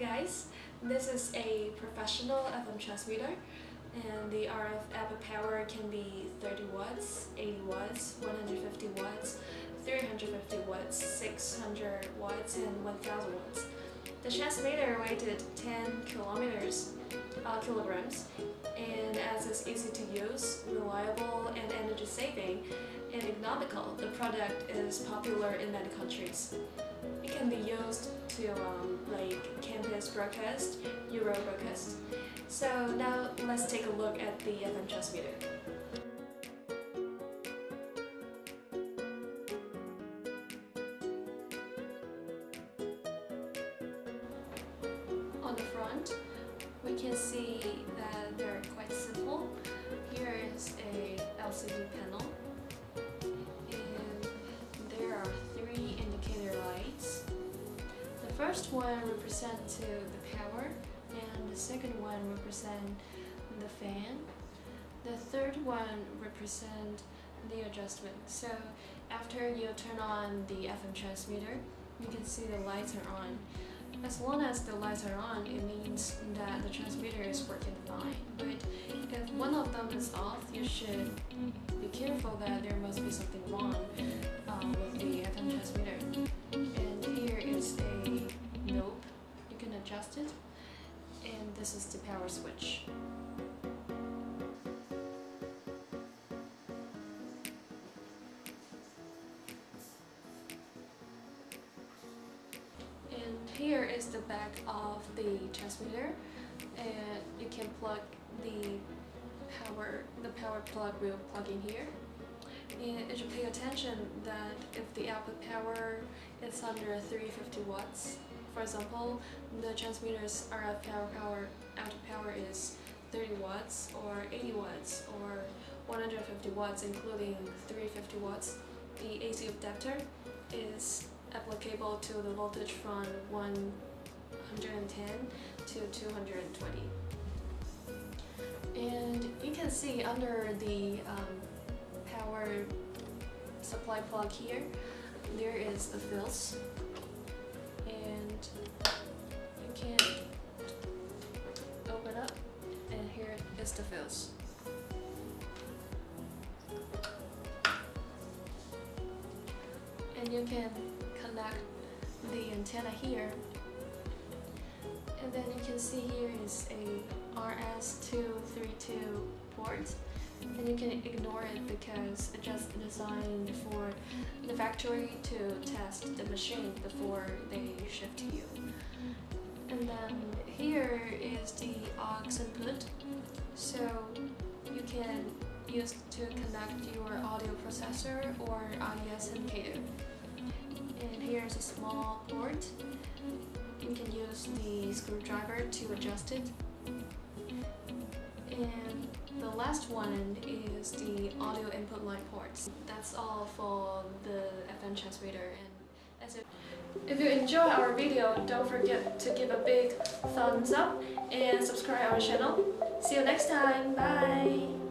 guys, this is a professional FM transmitter, and the RF output power can be 30 watts, 80 watts, 150 watts, 350 watts, 600 watts, and 1000 watts. The transmitter weighted 10 kilograms, and as it's easy to use, reliable, and energy saving, and economical, the product is popular in many countries. It can be used to like campus broadcast, Euro broadcast. So now let's take a look at the FM transmitter. On the front, we can see that they're quite simple. Here is a LCD panel, and there are 3 indicator lights. The first one represents the power, and the second one represents the fan. The third one represents the adjustment. So after you turn on the FM transmitter, you can see the lights are on. As long as the lights are on, it means that the transmitter is working fine. But if one of them is off, you should be careful that there must be something wrong with the FM transmitter. And here is a knob. You can adjust it. And this is the power switch. Here is the back of the transmitter, and you can plug the power plug will plug in here. And you should pay attention that if the output power is under 350 watts, for example, the transmitter's RF output power is 30 watts or 80 watts or 150 watts, including 350 watts, the AC adapter is applicable to the voltage from 110 to 220. And you can see under the power supply plug here, there is the fuse, and you can open up, and here is the fuse. And you can connect the antenna here, and then you can see here is a RS-232 port, and you can ignore it because it's just designed for the factory to test the machine before they ship to you. And then here is the aux input, so you can use to connect your audio processor or IDS indicator. And here's a small port. You can use the screwdriver to adjust it. And the last one is the audio input line ports. That's all for the FM transmitter. And if you enjoy our video, don't forget to give a big thumbs up and subscribe our channel. See you next time. Bye!